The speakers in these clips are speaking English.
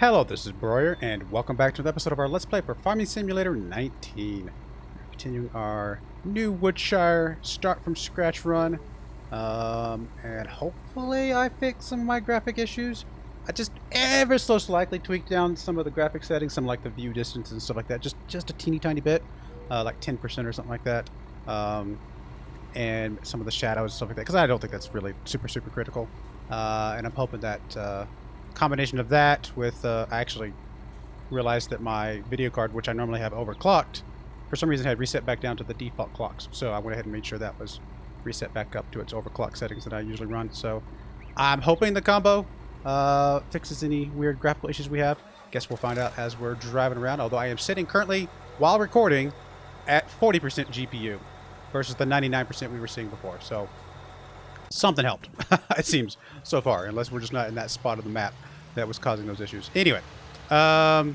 Hello, this is Broyar, and welcome back to another episode of our Let's Play for Farming Simulator 19. We're continuing our new Woodshire start from scratch run, and hopefully I fix some of my graphic issues. I just ever so slightly tweaked down some of the graphic settings, some like the view distance and stuff like that, just a teeny tiny bit, like 10% or something like that, and some of the shadows and stuff like that, because I don't think that's really super critical, and I'm hoping that combination of that with I actually realized that my video card, which I normally have overclocked, for some reason had reset back down to the default clocks. So I went ahead and made sure that was reset back up to its overclock settings that I usually run. So I'm hoping the combo fixes any weird graphical issues we have. Guess we'll find out as we're driving around, although I am sitting currently, while recording, at 40% GPU versus the 99% we were seeing before. So something helped, it seems, so far, unless we're just not in that spot of the map that was causing those issues. Anyway, oh,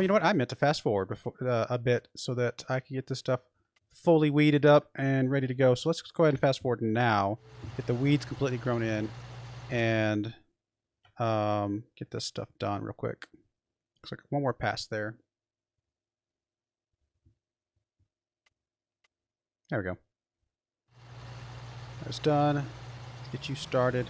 you know what? I meant to fast forward before a bit so that I can get this stuff fully weeded up and ready to go. So let's go ahead and fast forward now, get the weeds completely grown in, and get this stuff done real quick. Looks like one more pass there. There we go. That's done. Let's get you started.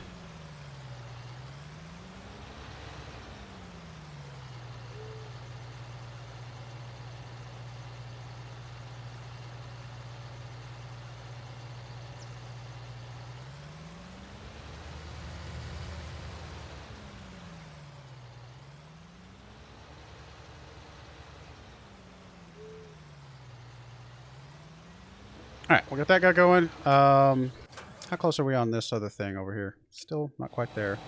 Alright, we'll get that guy going. How close are we on this other thing over here? Still not quite there.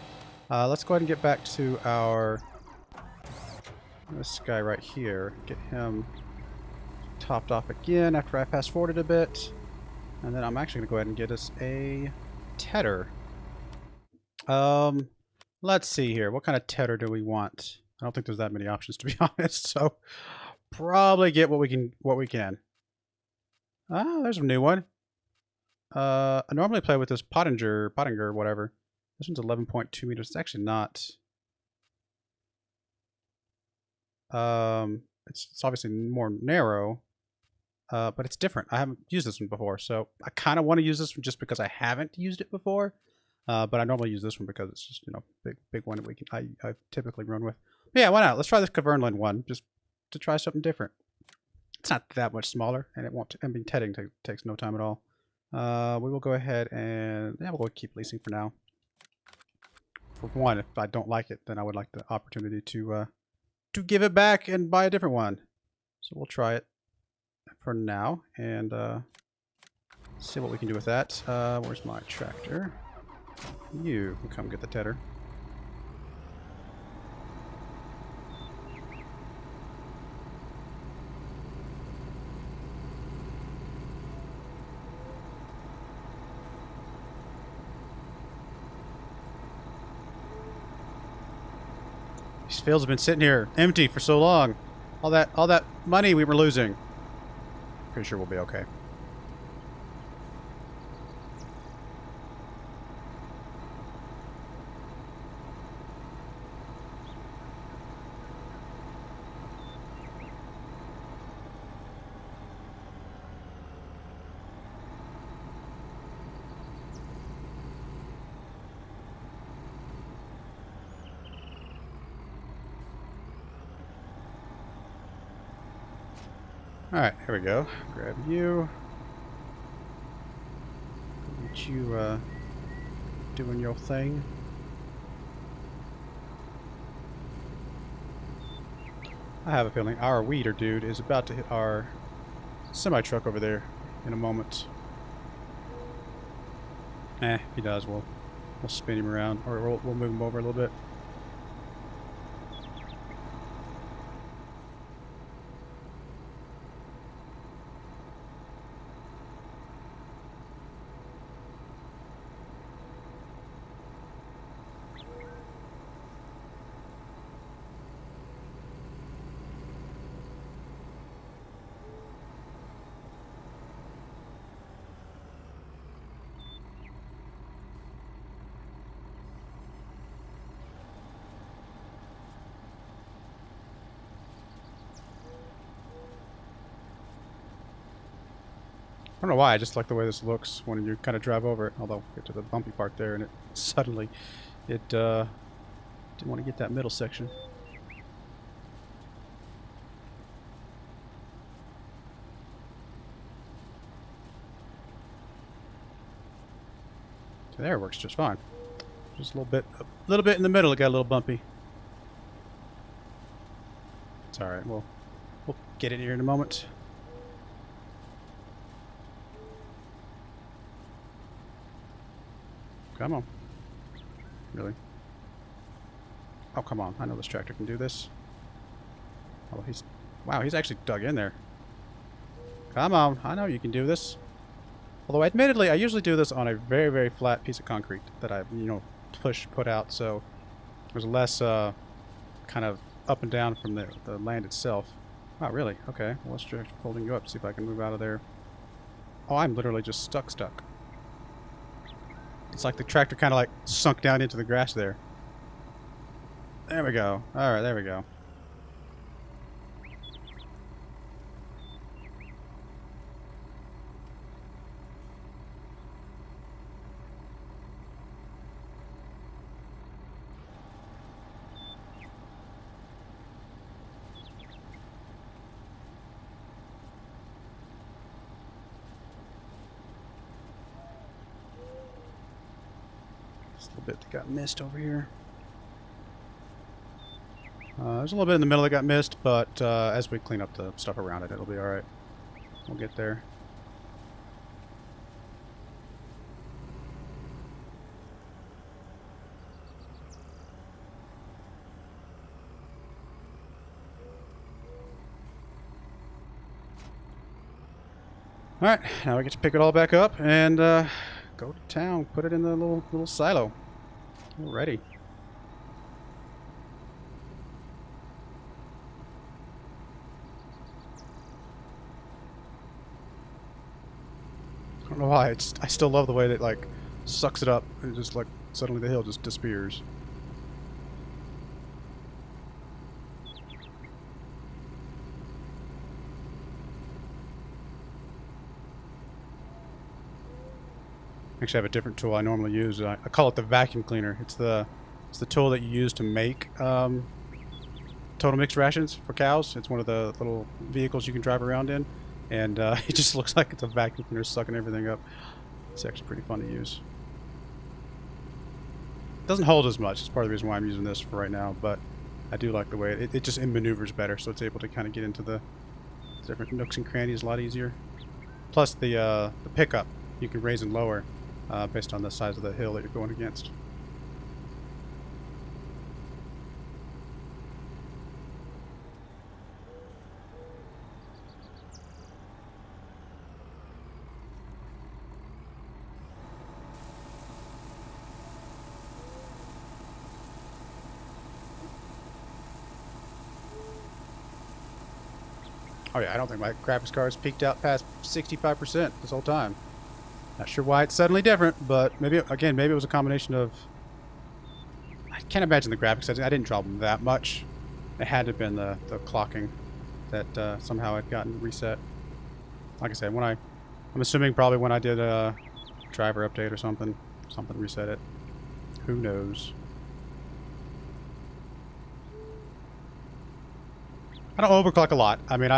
Let's go ahead and get back to this guy right here. Get him topped off again after I fast forwarded a bit. And then I'm actually going to go ahead and get us a tedder. Let's see here. What kind of tedder do we want? I don't think there's that many options, to be honest. So probably get what we can. Ah, there's a new one. I normally play with this Pottinger, whatever. This one's 11.2 meters. It's actually not. It's obviously more narrow, but it's different. I haven't used this one before, so I kind of want to use this one just because I haven't used it before. But I normally use this one because it's just, you know, big one that I typically run with. But yeah, why not? Let's try this Cavernland one just to try something different. It's not that much smaller, and it won't. I mean, tedding takes no time at all. We will go ahead and yeah, we'll keep leasing for now. For one, if I don't like it, then I would like the opportunity to give it back and buy a different one. So we'll try it for now and see what we can do with that. Where's my tractor? You can come get the tedder. These fields have been sitting here empty for so long. All that money we were losing. Pretty sure we'll be okay. Alright, here we go. Grab you. Get you doing your thing. I have a feeling our weeder dude is about to hit our semi-truck over there in a moment. If he does, we'll spin him around, or we'll move him over a little bit. I don't know why, I just like the way this looks when you kind of drive over it. Although, get to the bumpy part there and it suddenly, it didn't want to get that middle section. So there, it works just fine. Just a little bit in the middle, it got a little bumpy. It's alright, we'll get in here in a moment. Come on. Really? Oh, come on. I know this tractor can do this. Oh, wow, he's actually dug in there. Come on. I know you can do this. Although, admittedly, I usually do this on a very, very flat piece of concrete that I, put out, so there's less kind of up and down from the land itself. Oh, really? Okay. Well, let's try folding you up, see if I can move out of there. Oh, I'm literally just stuck. It's like the tractor kind of like sunk down into the grass there. There we go. Alright, there we go. Just a little bit that got missed over here. There's a little bit in the middle that got missed, but as we clean up the stuff around it, it'll be alright. We'll get there. Alright, now we get to pick it all back up and go to town, put it in the little silo. We're ready. I don't know why, I still love the way that like sucks it up and just like suddenly the hill just disappears. Actually, I have a different tool I normally use. I call it the vacuum cleaner. It's the tool that you use to make total mixed rations for cows. It's one of the little vehicles you can drive around in, and it just looks like it's a vacuum cleaner sucking everything up. It's actually pretty fun to use. It doesn't hold as much. It's part of the reason why I'm using this for right now, but I do like the way it just maneuvers better, so it's able to kind of get into the different nooks and crannies a lot easier. Plus the pickup you can raise and lower based on the size of the hill that you're going against. Oh yeah, I don't think my graphics card's peaked out past 65% this whole time. Not sure why it's suddenly different, but maybe, again, maybe it was a combination of... I can't imagine the graphics settings. I didn't drop them that much. It had to have been the clocking that somehow had gotten reset. Like I said, I'm assuming probably when I did a driver update or something reset it. Who knows? I don't overclock a lot. I mean,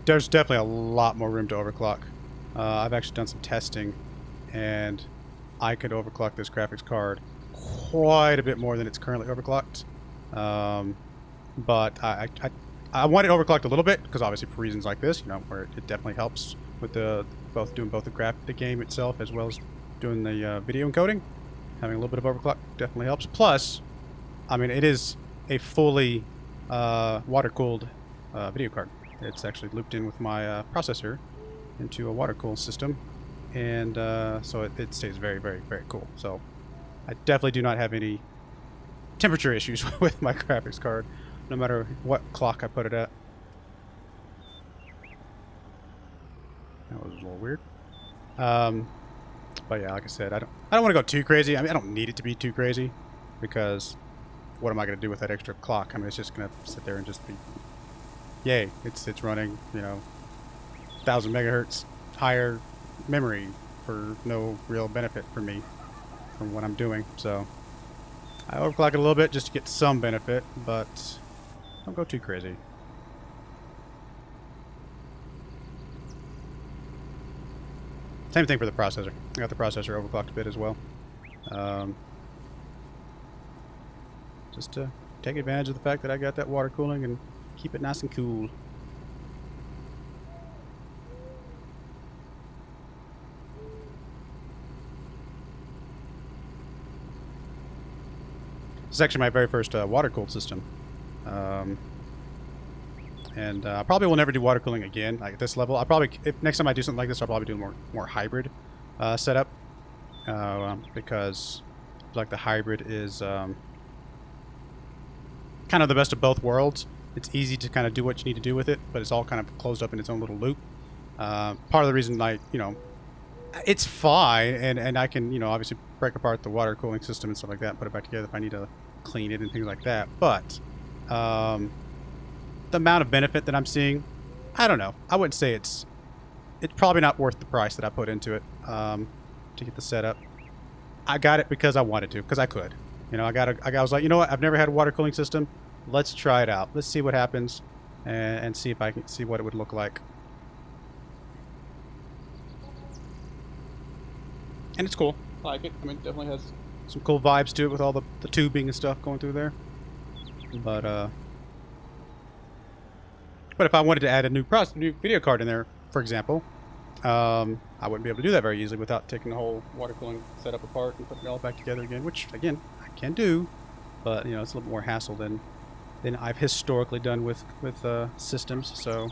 there's definitely a lot more room to overclock. I've actually done some testing, and I could overclock this graphics card quite a bit more than it's currently overclocked. But I want it overclocked a little bit because obviously for reasons like this, where it definitely helps with doing both the game itself as well as doing the video encoding. Having a little bit of overclock definitely helps. Plus, I mean, it is a fully water-cooled video card. It's actually looped in with my processor into a water-cooled system, and so it stays very, very, very cool. So I definitely do not have any temperature issues with my graphics card, no matter what clock I put it at. That was a little weird. But yeah, like I said, I don't want to go too crazy. I mean, I don't need it to be too crazy, because what am I going to do with that extra clock? I mean, it's just going to sit there and just be, yay, it's running, 1000 megahertz, higher memory for no real benefit for me from what I'm doing. So I overclock it a little bit just to get some benefit, but don't go too crazy. Same thing for the processor. I got the processor overclocked a bit as well. Just to take advantage of the fact that I got that water cooling and keep it nice and cool. This is actually my very first water-cooled system. And I probably will never do water cooling again, like at this level. I'll probably, if next time I do something like this, I'll probably do more hybrid setup. Because I feel like the hybrid is kind of the best of both worlds. It's easy to kind of do what you need to do with it, but it's all kind of closed up in its own little loop. Part of the reason, like, you know, it's fine, and I can, you know, obviously break apart the water cooling system and stuff like that, put it back together if I need to clean it and things like that. But the amount of benefit that I'm seeing, I don't know. I wouldn't say it's probably not worth the price that I put into it to get the setup. I got it because I wanted to, because I could. You know, I was like, you know what? I've never had a water cooling system. Let's try it out. Let's see what happens, and see if I can see what it would look like. And it's cool. I like it. I mean, it definitely has some cool vibes to it with all the tubing and stuff going through there. But if I wanted to add a new video card in there, for example, I wouldn't be able to do that very easily without taking the whole water cooling setup apart and putting it all back together again, which, again, I can do, but, you know, it's a little more hassle than I've historically done with systems, so...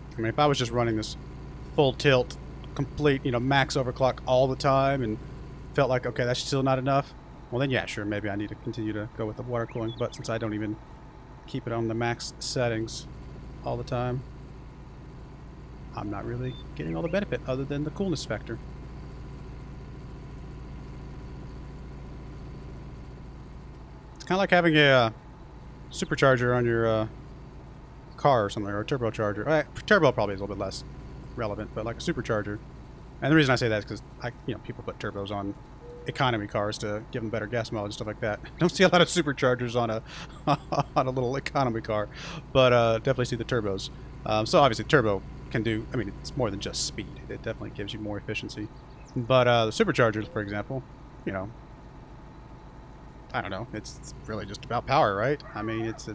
I mean, if I was just running this full tilt, complete, you know, max overclock all the time and felt like, okay, that's still not enough, well then, yeah, sure, maybe I need to continue to go with the water cooling, but since I don't even keep it on the max settings all the time, I'm not really getting all the benefit other than the coolness factor. It's kind of like having a supercharger on your car or something, or a turbocharger. Turbo probably is a little bit less relevant, but like a supercharger. And the reason I say that is because people put turbos on economy cars to give them better gas mileage and stuff like that. Don't see a lot of superchargers on a on a little economy car, but definitely see the turbos. So obviously turbo can do, I mean, it's more than just speed. It definitely gives you more efficiency. But the superchargers, for example, you know, I don't know, it's really just about power, right? I mean, it's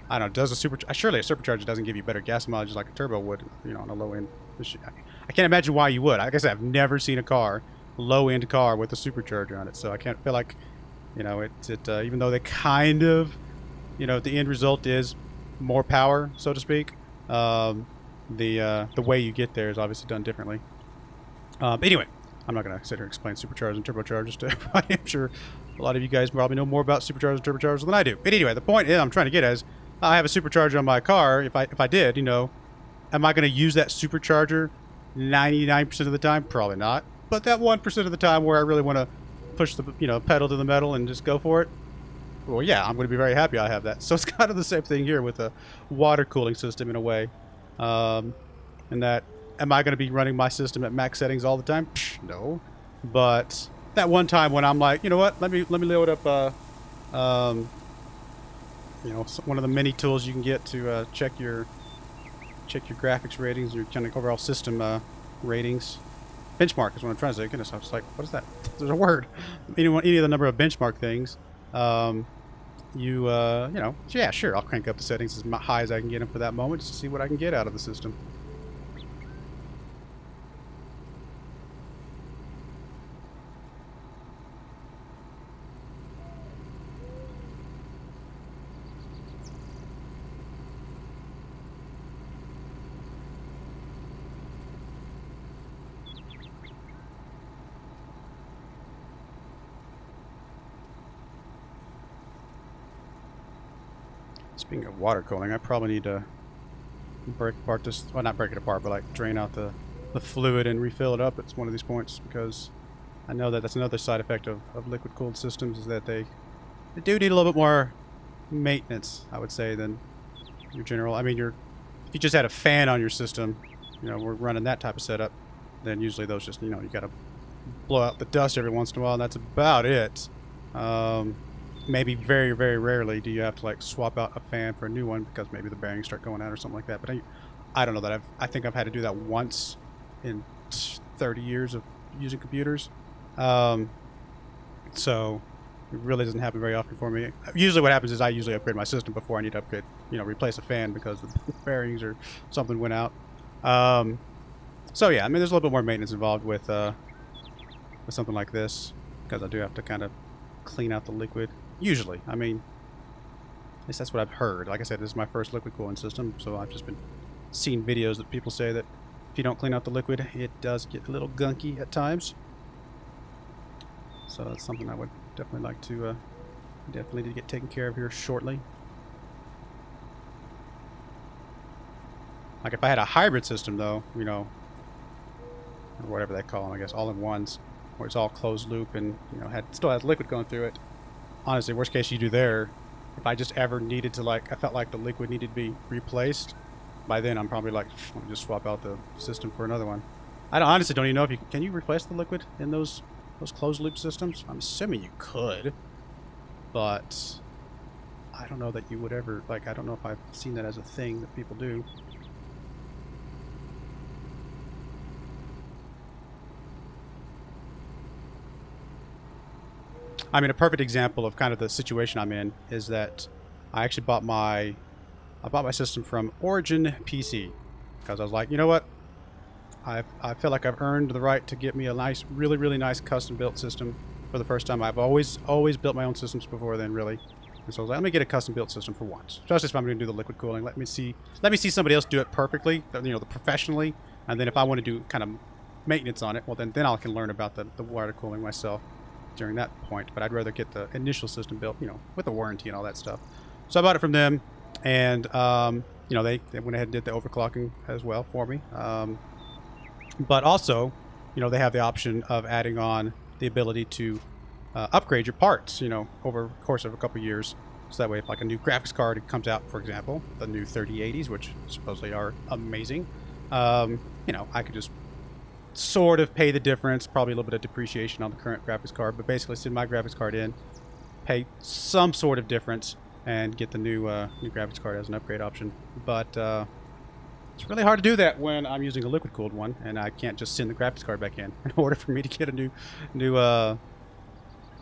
I don't know, surely a supercharger doesn't give you better gas mileage like a turbo would, you know, on a low end. I can't imagine why you would. Like I said, I've never seen a low end car with a supercharger on it, so I can't feel like, you know, even though they kind of, you know, the end result is more power, so to speak. The way you get there is obviously done differently. Anyway, I'm not going to sit here and explain superchargers and turbochargers to everybody. I'm sure a lot of you guys probably know more about superchargers and turbochargers than I do. But anyway, the point I'm trying to get at is, I have a supercharger on my car. If I did, you know, am I going to use that supercharger 99% of the time? Probably not. But that 1% of the time where I really want to push the, you know, pedal to the metal and just go for it, well, yeah, I'm going to be very happy I have that. So it's kind of the same thing here with a water cooling system in a way. And that, am I going to be running my system at max settings all the time? Psh, no. But that one time when I'm like, you know what, let me load up you know, one of the many tools you can get to check your graphics ratings, your kind of overall system ratings. Benchmark is what I'm trying to say. Goodness, I was like, what is that? There's a word. Any of the number of benchmark things. You know, yeah, sure, I'll crank up the settings as high as I can get them for that moment just to see what I can get out of the system. Speaking of water cooling, I probably need to break apart this, well, not break it apart, but like drain out the fluid and refill it up at one of these points, because I know that that's another side effect of liquid-cooled systems, is that they do need a little bit more maintenance, I would say, than your general. I mean, if you just had a fan on your system, you know, we're running that type of setup, then usually those just, you know, you got to blow out the dust every once in a while, and that's about it. Maybe very, very rarely do you have to like swap out a fan for a new one because maybe the bearings start going out or something like that. But I don't know that I think I've had to do that once in 30 years of using computers. So it really doesn't happen very often for me. Usually what happens is I usually upgrade my system before I need to upgrade, you know, replace a fan because the bearings or something went out. So yeah, I mean, there's a little bit more maintenance involved with something like this, because I do have to kind of clean out the liquid. Usually, I mean, at least that's what I've heard. Like I said, this is my first liquid cooling system, so I've just been seeing videos that people say that if you don't clean out the liquid, it does get a little gunky at times. So that's something I would definitely like to definitely need to get taken care of here shortly. Like if I had a hybrid system, though, you know, or whatever they call them, I guess, all-in-ones, where it's all closed loop and, you know, still has liquid going through it. Honestly, worst case you do there, if I just ever needed to, like, I felt like the liquid needed to be replaced, by then I'm probably like, let me just swap out the system for another one. I honestly don't even know if can you replace the liquid in those closed loop systems? I'm assuming you could, but I don't know that you would ever, like, I don't know if I've seen that as a thing that people do. I mean, a perfect example of kind of the situation I'm in is that I actually bought my system from Origin PC because I was like, you know what? I feel like I've earned the right to get me a nice, really, really nice custom built system for the first time. I've always built my own systems before then, really. And so I was like, let me get a custom built system for once. Especially if I'm going to do the liquid cooling. Let me see somebody else do it perfectly, you know, professionally. And then if I want to do kind of maintenance on it, well, then I can learn about the water cooling myself during that point. But I'd rather get the initial system built, you know, with a warranty and all that stuff. So I bought it from them, and you know, they went ahead and did the overclocking as well for me. But also, you know, they have the option of adding on the ability to upgrade your parts, you know, over the course of a couple years. So that way, if like a new graphics card comes out, for example, the new 3080s, which supposedly are amazing, you know, I could just sort of pay the difference, probably a little bit of depreciation on the current graphics card, but basically send my graphics card in, pay some sort of difference, and get the new graphics card as an upgrade option. But it's really hard to do that when I'm using a liquid cooled one, and I can't just send the graphics card back in. In order for me to get a new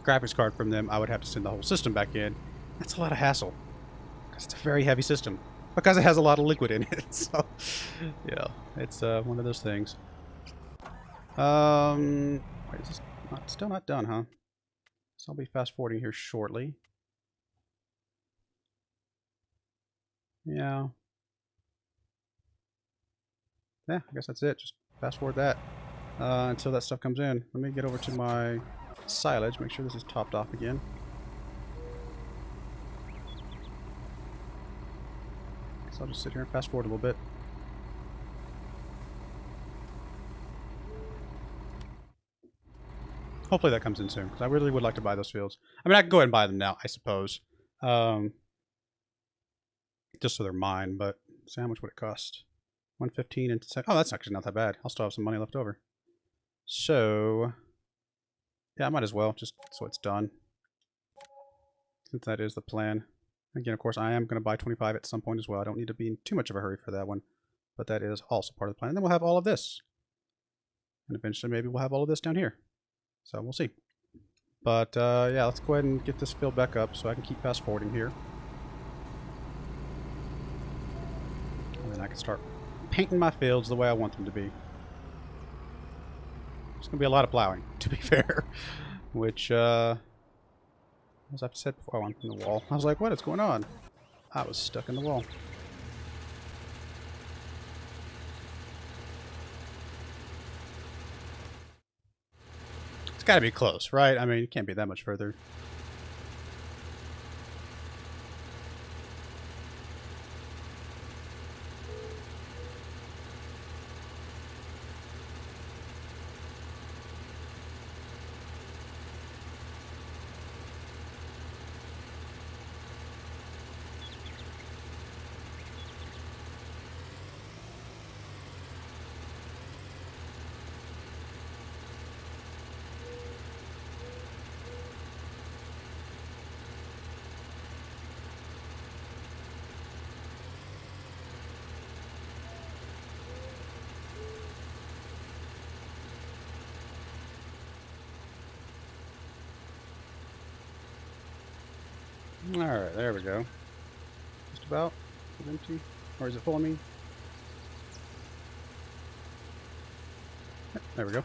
graphics card from them, I would have to send the whole system back in. That's a lot of hassle, because it's a very heavy system, because it has a lot of liquid in it. So, yeah, it's one of those things. Wait, is this still not done, huh? So I'll be fast forwarding here shortly. Yeah. Yeah, I guess that's it. Just fast forward that until that stuff comes in. Let me get over to my silage, make sure this is topped off again. So I'll just sit here and fast forward a little bit. Hopefully that comes in soon, because I really would like to buy those fields. I mean, I can go ahead and buy them now, I suppose. Just so they're mine, but see, how much would it cost? 115 and 7. Oh, that's actually not that bad. I'll still have some money left over. So, yeah, I might as well, just so it's done. Since that is the plan. Again, of course, I am going to buy 25 at some point as well. I don't need to be in too much of a hurry for that one. But that is also part of the plan. And then we'll have all of this. And eventually maybe we'll have all of this down here. So we'll see. But yeah, let's go ahead and get this filled back up so I can keep fast forwarding here. And then I can start painting my fields the way I want them to be. It's going to be a lot of plowing, to be fair. Which, as I've said before, oh, I'm in the wall. I was like, what is going on? I was stuck in the wall. It's got to be close, right? I mean, it can't be that much further. Alright, there we go. Just about. Is it empty? Or is it full of me? There we go.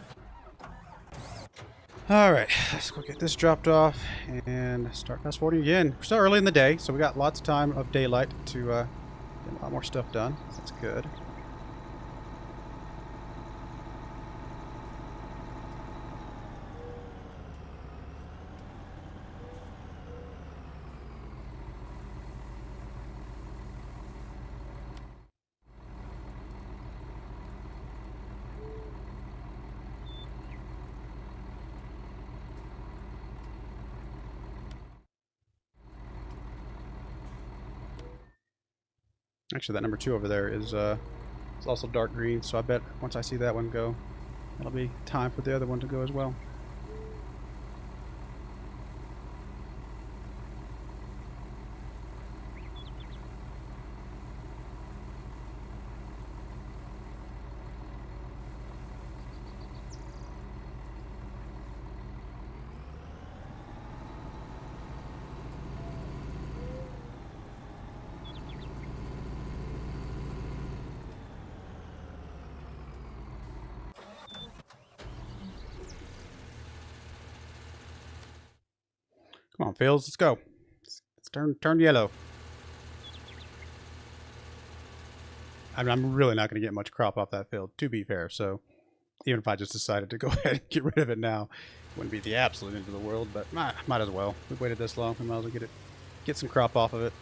Alright, let's go get this dropped off and start fast forwarding again. We're still early in the day, so we got lots of time of daylight to get a lot more stuff done. That's good. Actually, that number 2 over there is also dark green, so I bet once I see that one go, it'll be time for the other one to go as well. Come on, Fields, let's go. Let's turn yellow. I mean, I'm really not going to get much crop off that field, to be fair. So even if I just decided to go ahead and get rid of it now, it wouldn't be the absolute end of the world. But might as well. We've waited this long, we might as well get some crop off of it.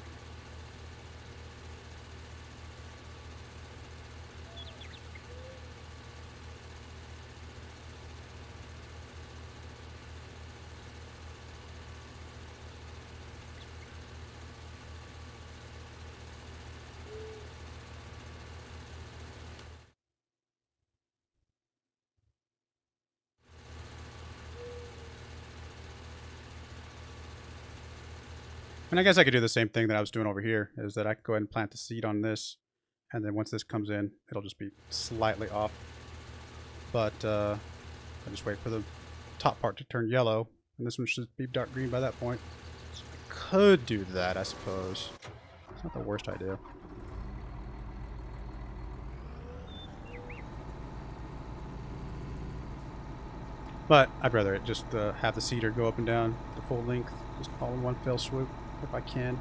And I guess I could do the same thing that I was doing over here, is that I could go ahead and plant the seed on this, and then once this comes in, it'll just be slightly off. But I just wait for the top part to turn yellow, and this one should be dark green by that point. So I could do that, I suppose. It's not the worst idea. But I'd rather it just have the seeder go up and down the full length, just all in one fell swoop, if I can.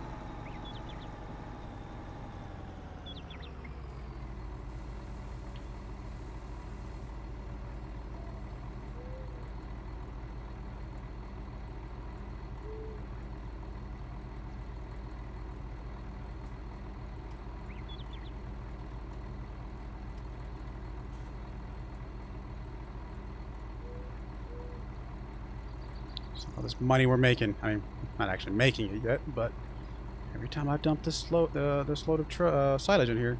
All this money we're making. I mean, not actually making it yet, but every time I dump this load of silage in here,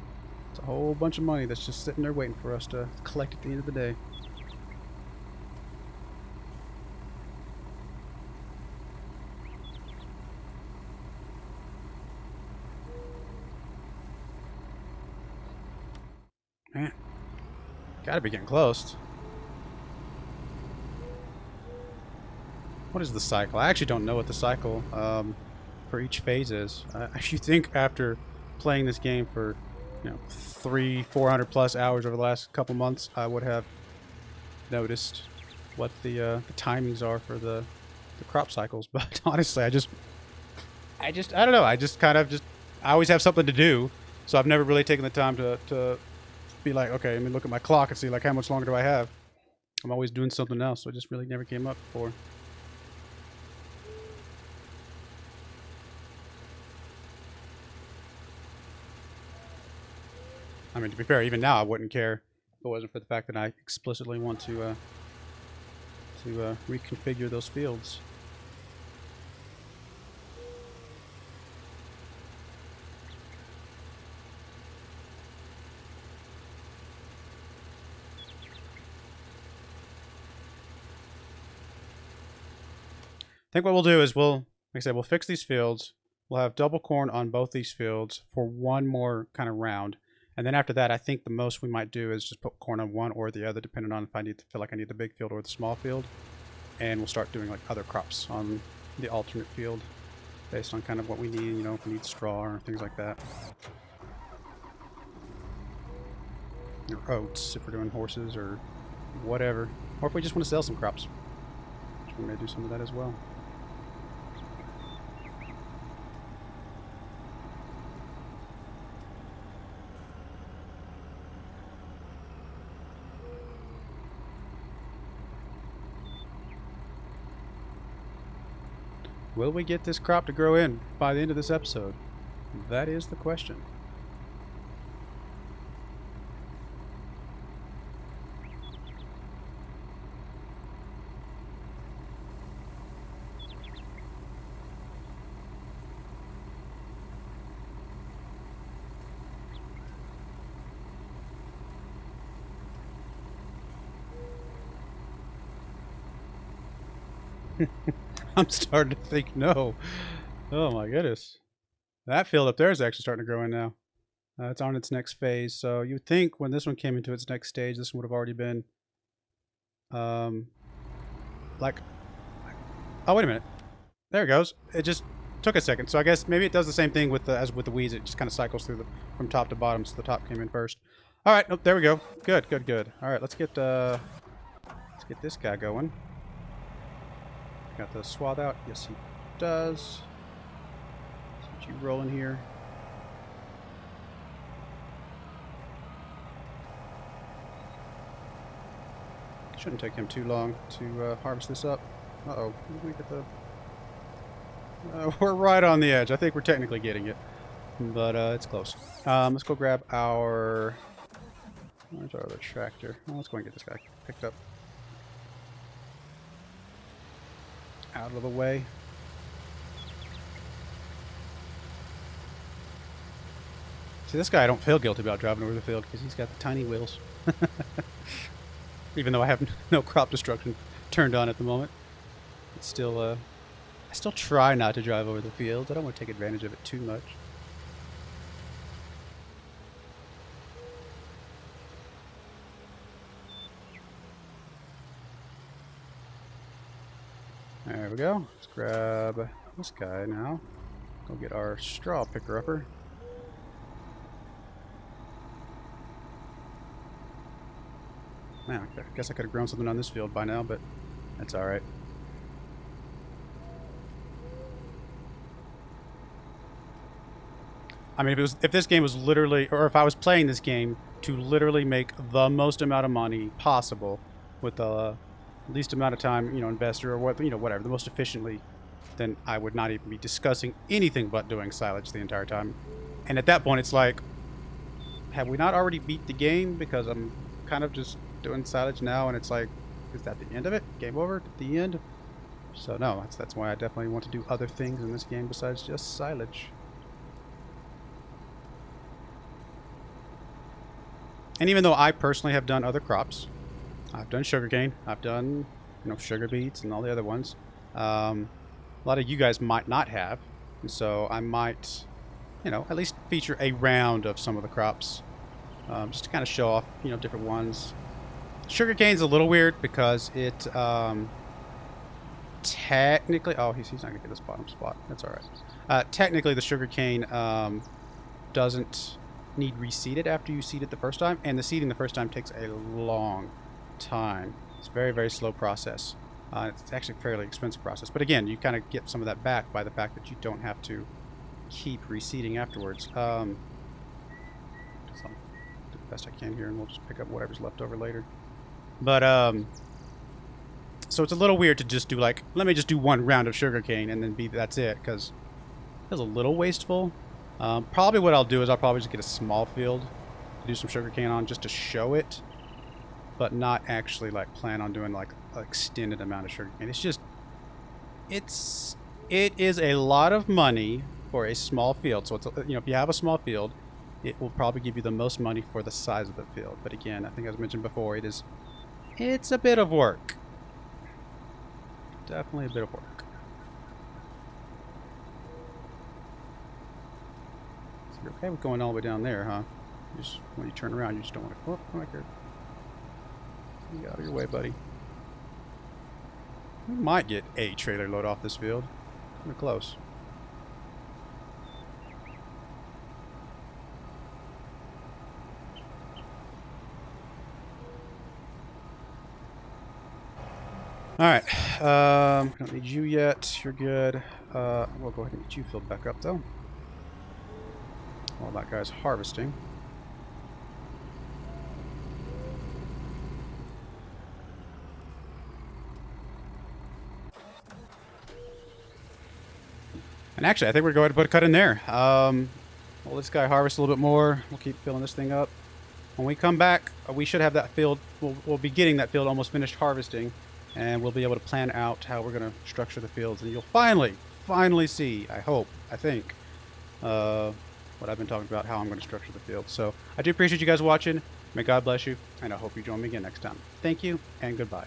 it's a whole bunch of money that's just sitting there waiting for us to collect at the end of the day. Man, gotta be getting close. What is the cycle? I actually don't know what the cycle for each phase is. If you think after playing this game for 300-400 plus hours over the last couple months, I would have noticed what the timings are for the crop cycles. But honestly, I don't know. I always have something to do, so I've never really taken the time to be like, okay, let me look at my clock and see like how much longer do I have. I'm always doing something else, so it just really never came up before. I mean, to be fair, even now I wouldn't care if it wasn't for the fact that I explicitly want to reconfigure those fields. I think what we'll do is like I said, we'll fix these fields. We'll have double corn on both these fields for one more kind of round. And then after that, I think the most we might do is just put corn on one or the other, depending on if I feel like I need the big field or the small field. And we'll start doing like other crops on the alternate field. based on kind of what we need, you know, if we need straw or things like that. Or oats if we're doing horses or whatever. Or if we just want to sell some crops, which we may do some of that as well. Will we get this crop to grow in by the end of this episode? That is the question. I'm starting to think no. Oh my goodness. That field up there is actually starting to grow in now. It's on its next phase. So you'd think when this one came into its next stage, this would have already been like, oh, wait a minute. There it goes. It just took a second. So I guess maybe it does the same thing with the, as with the weeds. It just kind of cycles through from top to bottom. So the top came in first. All right. Nope, there we go. Good, good, good. All right. Let's get this guy going. Got the swath out. Yes, he does. Let's get you rolling here. Shouldn't take him too long to harvest this up. Uh-oh. We get the... we're right on the edge. I think we're technically getting it. But it's close. Let's go grab our... Where's our other tractor? Well, let's go and get this guy picked up. Out of the way. See, this guy I don't feel guilty about driving over the field because he's got the tiny wheels. Even though I have no crop destruction turned on at the moment. It's still, I still try not to drive over the fields. I don't want to take advantage of it too much. There we go. Let's grab this guy now. Go get our straw picker-upper. Man, I guess I could have grown something on this field by now, but that's alright. I mean, if this game was literally, or if I was playing this game to literally make the most amount of money possible with the least amount of time, you know, investor or what, you know, whatever, the most efficiently, then I would not even be discussing anything but doing silage the entire time. And at that point, it's like, have we not already beat the game? Because I'm kind of just doing silage now, and it's like, is that the end of it? Game over at the end? So no, that's why I definitely want to do other things in this game besides just silage. And even though I personally have done other crops, I've done sugarcane, I've done, you know, sugar beets and all the other ones. A lot of you guys might not have, and so I might, you know, at least feature a round of some of the crops, just to kind of show off, you know, different ones. Sugarcane's a little weird because it technically, oh, he's not gonna get this bottom spot. That's all right. Technically, the sugarcane doesn't need reseeded after you seed it the first time, and the seeding the first time takes a long time. It's a very, very slow process. It's actually a fairly expensive process, but again, you kind of get some of that back by the fact that you don't have to keep reseeding afterwards. So I'll do the best I can here, and we'll just pick up whatever's left over later. But so it's a little weird to just do like, let me just do one round of sugarcane and then that's it, because it's a little wasteful. Probably what I'll do is I'll probably just get a small field to do some sugarcane on just to show it, but not actually like plan on doing like an extended amount of sugarcane. It's just, it is a lot of money for a small field. So it's, you know, if you have a small field, it will probably give you the most money for the size of the field. But again, I think as mentioned before, it's a bit of work. Definitely a bit of work. So you're okay with going all the way down there, huh? Just when you turn around, you just don't want to come right here. Get out of your way, buddy. We might get a trailer load off this field. We're close. All right. We don't need you yet. You're good. We'll go ahead and get you filled back up, though. While that guy's harvesting. And actually, I think we're going to put a cut in there. Well, this guy harvest a little bit more. We'll keep filling this thing up. When we come back, we should have that field. We'll be getting that field almost finished harvesting, and we'll be able to plan out how we're going to structure the fields. And you'll finally see, I hope, I think, what I've been talking about, how I'm going to structure the field. So I do appreciate you guys watching. May God bless you, and I hope you join me again next time. Thank you, and goodbye.